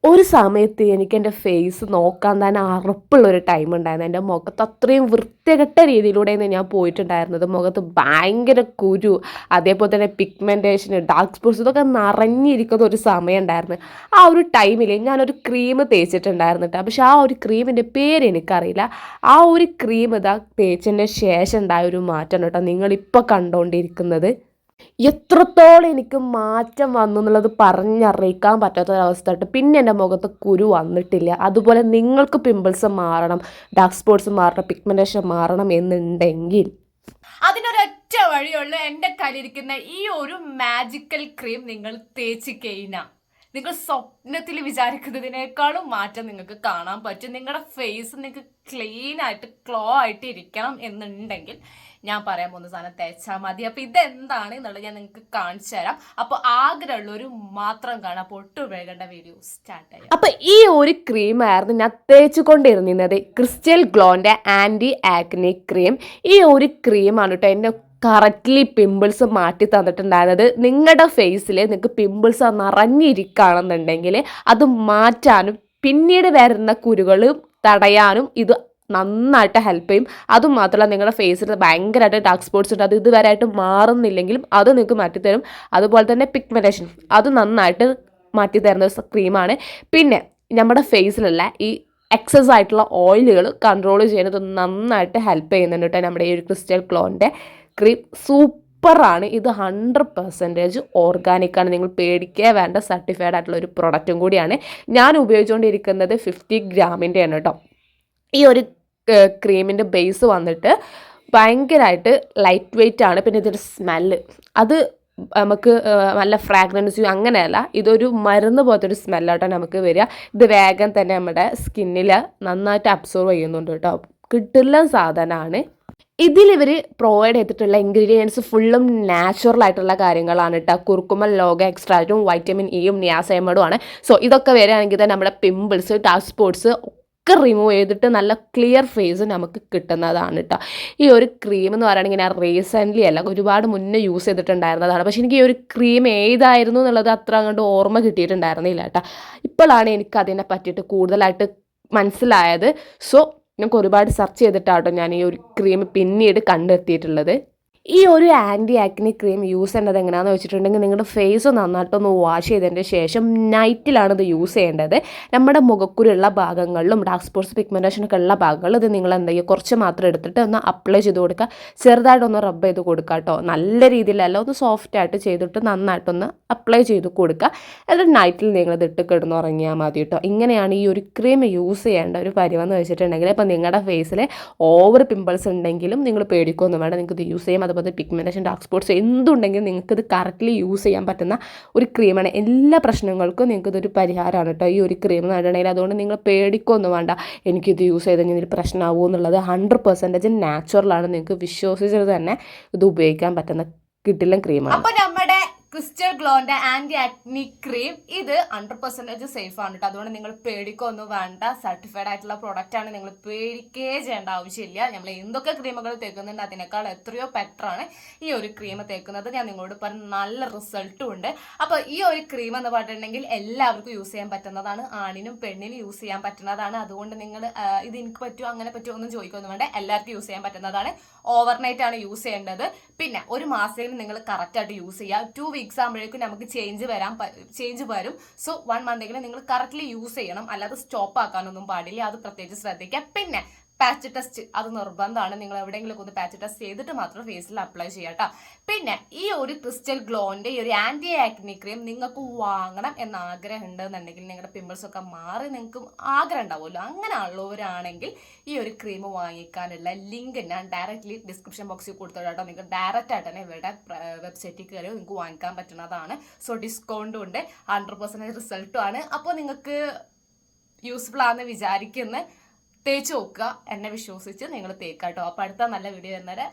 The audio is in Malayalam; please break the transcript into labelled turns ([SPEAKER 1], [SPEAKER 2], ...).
[SPEAKER 1] ഒരു സമയത്ത് എനിക്ക് എൻ്റെ ഫേസ് നോക്കാൻ തന്നെ അറപ്പുള്ളൊരു ടൈം ഉണ്ടായിരുന്നു. എൻ്റെ മുഖത്ത് അത്രയും വൃത്തികെട്ട രീതിയിലൂടെയാണ് ഞാൻ പോയിട്ടുണ്ടായിരുന്നത്. മുഖത്ത് ഭയങ്കര കുരു, അതേപോലെ തന്നെ പിഗ്മെൻറ്റേഷൻ, ഡാർക്ക് സ്പോട്ട്സ് ഇതൊക്കെ നിറഞ്ഞിരിക്കുന്ന ഒരു സമയം ഉണ്ടായിരുന്നു. ആ ഒരു ടൈമിൽ ഞാനൊരു ക്രീം തേച്ചിട്ടുണ്ടായിരുന്നു കേട്ടോ. പക്ഷെ ആ ഒരു ക്രീമിൻ്റെ പേര് എനിക്കറിയില്ല. ആ ഒരു ക്രീം ഇതാ തേച്ചതിൻ്റെ ശേഷം ഉണ്ടായ ഒരു മാറ്റം കേട്ടോ നിങ്ങളിപ്പോൾ കണ്ടുകൊണ്ടിരിക്കുന്നത്. എത്രത്തോളം എനിക്ക് മാറ്റം വന്നു എന്നുള്ളത് പറഞ്ഞറിയിക്കാൻ പറ്റാത്തൊരവസ്ഥ കേട്ടോ. പിന്നെ എൻ്റെ മുഖത്ത് കുരു വന്നിട്ടില്ല. അതുപോലെ നിങ്ങൾക്ക് പിമ്പിൾസ് മാറണം, ഡാർക്ക് സ്പോട്ട്സ് മാറണം, പിഗ്മെൻറ്റേഷൻ മാറണം എന്നുണ്ടെങ്കിൽ
[SPEAKER 2] അതിനൊരൊറ്റ വഴിയുള്ളൂ. എൻ്റെ കയ്യിലിരിക്കുന്ന ഈ ഒരു മാജിക്കൽ ക്രീം നിങ്ങൾ തേച്ച് കഴിഞ്ഞാൽ നിങ്ങൾ സ്വപ്നത്തിൽ വിചാരിക്കുന്നതിനേക്കാളും മാറ്റം നിങ്ങൾക്ക് കാണാൻ പറ്റും. നിങ്ങളുടെ ഫേസ് നിങ്ങൾക്ക് ക്ലീൻ ആയിട്ട് ഗ്ലോ ആയിട്ട് ഇരിക്കണം എന്നുണ്ടെങ്കിൽ ഞാൻ പറയാൻ പോകുന്ന സാധനം തേച്ചാൽ മതി. അപ്പൊ ഇതെന്താണ് എന്നുള്ളത് ഞാൻ നിങ്ങൾക്ക് കാണിച്ചു തരാം. അപ്പോൾ ആഗ്രഹമുള്ളവർ മാത്രം കാണാം. അപ്പോൾ ഒട്ടും വേഗേണ്ട വീഡിയോ സ്റ്റാർട്ട് ചെയ്യാം.
[SPEAKER 1] അപ്പൊ ഈ ഒരു ക്രീമായിരുന്നു ഞാൻ തേച്ചുകൊണ്ടിരുന്നത്, ക്രിസ്റ്റൽ ഗ്ലോന്റെ ആന്റി ആക്നി ക്രീം. ഈ ഒരു ക്രീമാണ് കേട്ടോ എന്നെ കറക്റ്റ്ലി പിമ്പിൾസ് മാറ്റി തന്നിട്ടുണ്ടായിരുന്നത്. നിങ്ങളുടെ ഫേസിൽ നിങ്ങൾക്ക് പിമ്പിൾസ് നിറഞ്ഞിരിക്കുകയാണെന്നുണ്ടെങ്കിൽ അത് മാറ്റാനും പിന്നീട് വരുന്ന കുരുകൾ തടയാനും ഇത് നന്നായിട്ട് ഹെൽപ്പ് ചെയ്യും. അതുമാത്രമല്ല നിങ്ങളുടെ ഫേസിൽ ഭയങ്കരമായിട്ട് ഡാർക്ക് സ്പോട്ട്സ് ഉണ്ട്, അത് ഇതുവരെയായിട്ട് മാറുന്നില്ലെങ്കിലും അത് നിങ്ങൾക്ക് മാറ്റിത്തരും. അതുപോലെ തന്നെ പിഗ്മെൻറ്റേഷൻ അത് നന്നായിട്ട് മാറ്റിത്തരുന്ന ഒരു ക്രീമാണ്. പിന്നെ നമ്മുടെ ഫേസിലുള്ള ഈ എക്സസ് ആയിട്ടുള്ള ഓയിലുകൾ കൺട്രോൾ ചെയ്യുന്നത് നന്നായിട്ട് ഹെൽപ്പ് ചെയ്യുന്നുണ്ട് കേട്ടോ നമ്മുടെ ഈ ഒരു ക്രിസ്റ്റൽ ഗ്ലോൻ്റെ ക്രീം. സൂപ്പറാണ് ഇത്. 100% ഓർഗാനിക്കാണ്. നിങ്ങൾ പേടിക്കേ വേണ്ട. സർട്ടിഫൈഡ് ആയിട്ടുള്ള ഒരു പ്രൊഡക്റ്റും കൂടിയാണ്. ഞാൻ ഉപയോഗിച്ചുകൊണ്ടിരിക്കുന്നത് 50 ഗ്രാമിൻ്റെയാണ് കേട്ടോ. ഈ ഒരു ക്രീമിൻ്റെ ബേസ് വന്നിട്ട് ഭയങ്കരമായിട്ട് ലൈറ്റ് വെയ്റ്റ് ആണ്. പിന്നെ ഇതൊരു സ്മെല്ല്, അത് നമുക്ക് നല്ല ഫ്രാഗ്രൻസ് അങ്ങനെയല്ല, ഇതൊരു മരുന്ന് പോലത്തെ ഒരു സ്മെല്ലാട്ടോ നമുക്ക് വരിക. ഇത് വേഗം തന്നെ നമ്മുടെ സ്കിന്നിൽ നന്നായിട്ട് അബ്സോർവ് ചെയ്യുന്നുണ്ട് കേട്ടോ. കിട്ടുന്ന സാധനമാണ്. ഇതിലിവർ പ്രൊവൈഡ് ചെയ്തിട്ടുള്ള ഇൻഗ്രീഡിയൻസ് ഫുള്ളും നാച്ചുറൽ ആയിട്ടുള്ള കാര്യങ്ങളാണ് കേട്ടോ. കുർക്കുമൽ ലോഗ എക്സ്ട്രാക്റ്റും വൈറ്റമിൻ ഇയും നിയാസൈമഡും ആണ്. സോ ഇതൊക്കെ വരികയാണെങ്കിൽ തന്നെ നമ്മുടെ പിമ്പിൾസ്, ഡാർക്ക് സ്പോട്ട്സ് ഒക്കെ റിമൂവ് ചെയ്തിട്ട് നല്ല ക്ലിയർ ഫേസ് നമുക്ക് കിട്ടുന്നതാണ് കേട്ടോ. ഈ ഒരു ക്രീം എന്ന് പറയുകയാണെങ്കിൽ ഞാൻ റീസെൻ്റ്ലി അല്ല, ഒരുപാട് മുന്നേ യൂസ് ചെയ്തിട്ടുണ്ടായിരുന്നതാണ്. പക്ഷേ എനിക്ക് ഈ ഒരു ക്രീം ഏതായിരുന്നു എന്നുള്ളത് അത്ര അങ്ങോട്ട് ഓർമ്മ കിട്ടിയിട്ടുണ്ടായിരുന്നില്ല കേട്ടോ. ഇപ്പോഴാണ് എനിക്ക് അതിനെ പറ്റിയിട്ട് കൂടുതലായിട്ട് മനസ്സിലായത്. സോ ഞങ്ങൾക്ക് ഒരുപാട് സെർച്ച് ചെയ്തിട്ടാട്ടോ ഞാൻ ഈ ഒരു ക്രീം പിന്നീട് കണ്ടെത്തിയിട്ടുള്ളത്. ഈ ഒരു ആൻറ്റി ആക്നി ക്രീം യൂസ് ചെയ്യേണ്ടത് എങ്ങനെയാണെന്ന് വെച്ചിട്ടുണ്ടെങ്കിൽ നിങ്ങളുടെ ഫേസ് നന്നായിട്ടൊന്ന് വാഷ് ചെയ്തതിൻ്റെ ശേഷം നൈറ്റിലാണ് ഇത് യൂസ് ചെയ്യേണ്ടത്. നമ്മുടെ മുഖക്കുരുള്ള ഭാഗങ്ങളിലും ഡാർക്ക് സ്പോട്ട്സ് പിഗ്മെൻറ്റേഷനൊക്കെ ഉള്ള ഭാഗങ്ങളിൽ ഇത് നിങ്ങൾ എന്താ ചെയ്യുക, കുറച്ച് മാത്രം എടുത്തിട്ട് ഒന്ന് അപ്ലൈ ചെയ്ത് കൊടുക്കുക. ചെറുതായിട്ടൊന്ന് റബ്ബ് ചെയ്ത് കൊടുക്കുക കേട്ടോ. നല്ല രീതിയിലല്ല, ഒന്ന് സോഫ്റ്റായിട്ട് ചെയ്തിട്ട് നന്നായിട്ടൊന്ന് അപ്ലൈ ചെയ്ത് കൊടുക്കുക. എന്നിട്ട് നൈറ്റിൽ നിങ്ങളിത് ഇട്ട് കിടന്നുറങ്ങിയാൽ മതി കേട്ടോ. ഇങ്ങനെയാണ് ഈ ഒരു ക്രീം യൂസ് ചെയ്യേണ്ട ഒരു പരിവെന്ന് വെച്ചിട്ടുണ്ടെങ്കിൽ. ഇപ്പോൾ നിങ്ങളുടെ ഫേസിൽ ഓവർ പിമ്പിൾസ് ഉണ്ടെങ്കിലും നിങ്ങൾ പേടിക്കൊന്നും വേണ്ട, നിങ്ങൾക്ക് ഇത് യൂസ് ചെയ്യാം. അതുപോലെ പിഗ്മെൻറ്റേഷൻ, ഡാർക്ക് സ്പോട്ട്സ് എന്തുണ്ടെങ്കിലും നിങ്ങൾക്കിത് കറക്റ്റ്ലി യൂസ് ചെയ്യാൻ പറ്റുന്ന ഒരു ക്രീമാണ്. എല്ലാ പ്രശ്നങ്ങൾക്കും നിങ്ങൾക്കിതൊരു പരിഹാരമാണ് കേട്ടോ ഈ ഒരു ക്രീം എന്ന് പറഞ്ഞിട്ടുണ്ടെങ്കിൽ. അതുകൊണ്ട് നിങ്ങൾ പേടിക്കൊന്നും വേണ്ട, എനിക്കിത് യൂസ് ചെയ്ത് കഴിഞ്ഞാൽ പ്രശ്നമാകുമോ എന്നുള്ളത്. 100% നാച്ചുറലാണ്. നിങ്ങൾക്ക് വിശ്വസിച്ചിട്ട് തന്നെ ഇത് ഉപയോഗിക്കാൻ പറ്റുന്ന കിട്ടില്ല ക്രീമാണ്.
[SPEAKER 2] അപ്പോൾ നമ്മുടെ ക്രിസ്റ്റൽ ഗ്ലോന്റെ ആന്റി ആക്നി ക്രീം ഇത് 100% സേഫ് ആണ് കേട്ടോ. അതുകൊണ്ട് നിങ്ങൾ പേടിക്കൊന്നും വേണ്ട. സർട്ടിഫൈഡ് ആയിട്ടുള്ള പ്രൊഡക്റ്റ് ആണ്. നിങ്ങൾ പേടിക്കേ ചെയ്യേണ്ട ആവശ്യമില്ല. നമ്മൾ എന്തൊക്കെ ക്രീമുകൾ തേക്കുന്നുണ്ട് അതിനേക്കാൾ എത്രയോ ബെറ്റർ ആണ് ഈ ഒരു ക്രീം തേക്കുന്നത്. ഞാൻ നിങ്ങളോട് പറഞ്ഞ നല്ല റിസൾട്ടും ഉണ്ട്. അപ്പോൾ ഈ ഒരു ക്രീം എന്ന് പറഞ്ഞിട്ടുണ്ടെങ്കിൽ എല്ലാവർക്കും യൂസ് ചെയ്യാൻ പറ്റുന്നതാണ്. ആണിനും പെണ്ണിനും യൂസ് ചെയ്യാൻ പറ്റുന്നതാണ്. അതുകൊണ്ട് നിങ്ങൾ ഇത് എനിക്ക് പറ്റുമോ അങ്ങനെ പറ്റുമോ ഒന്നും ചോദിക്കൊന്നും വേണ്ട. എല്ലാവർക്കും യൂസ് ചെയ്യാൻ പറ്റുന്നതാണ്. ഓവർനൈറ്റ് ആണ് യൂസ് ചെയ്യേണ്ടത്. പിന്നെ ഒരു മാസത്തിൽ നിങ്ങൾ കറക്റ്റായിട്ട് യൂസ് ചെയ്യുക. 2 വീക്സ് ആകുമ്പോഴേക്കും നമുക്ക് ചേഞ്ച് വരും. സോ 1 മന്തെങ്കിലും നിങ്ങൾ കറക്റ്റ്ലി യൂസ് ചെയ്യണം. അല്ലാതെ സ്റ്റോപ്പ് ആക്കാനൊന്നും പാടില്ല. അത് പ്രത്യേകിച്ച് ശ്രദ്ധിക്കുക. പിന്നെ പാച്ച് ടെസ്റ്റ് അത് നിർബന്ധമാണ്. നിങ്ങൾ എവിടെയെങ്കിലും ഒന്ന് പാച്ച് ടെസ്റ്റ് ചെയ്തിട്ട് മാത്രം ഫേസിൽ അപ്ലൈ ചെയ്യാം കേട്ടോ. പിന്നെ ഈ ഒരു ക്രിസ്റ്റൽ ഗ്ലോന്റെ ഈ ഒരു ആന്റി ആക്നി ക്രീം നിങ്ങൾക്ക് വാങ്ങണം എന്ന ആഗ്രഹം ഉണ്ടെന്നുണ്ടെങ്കിൽ, നിങ്ങളുടെ പിമ്പിൾസ് ഒക്കെ മാറി നിങ്ങൾക്ക് ആഗ്രഹം ഉണ്ടാവുമല്ലോ, അങ്ങനെ ഉള്ളവരാണെങ്കിൽ ഈ ഒരു ക്രീം വാങ്ങിക്കാനുള്ള ലിങ്ക് ഞാൻ ഡയറക്റ്റ്ലി ഡിസ്ക്രിപ്ഷൻ ബോക്സിൽ കൊടുത്തോളാം കേട്ടോ. നിങ്ങൾക്ക് ഡയറക്റ്റ് ആയിട്ട് തന്നെ ഇവരുടെ വെബ്സൈറ്റിൽ കയറി നിങ്ങൾക്ക് വാങ്ങിക്കാൻ പറ്റുന്നതാണ്. സോ ഡിസ്കൗണ്ടും ഉണ്ട്, 100% റിസൾട്ടും ആണ്. അപ്പോൾ നിങ്ങൾക്ക് യൂസ്ഫുൾ ആണെന്ന് വിചാരിക്കുന്ന തേച്ച് നോക്കുക. എന്നെ വിശ്വസിച്ച് നിങ്ങൾ തേക്കാട്ടോ. അപ്പോൾ അടുത്ത നല്ല വീഡിയോ വരുന്നവരെ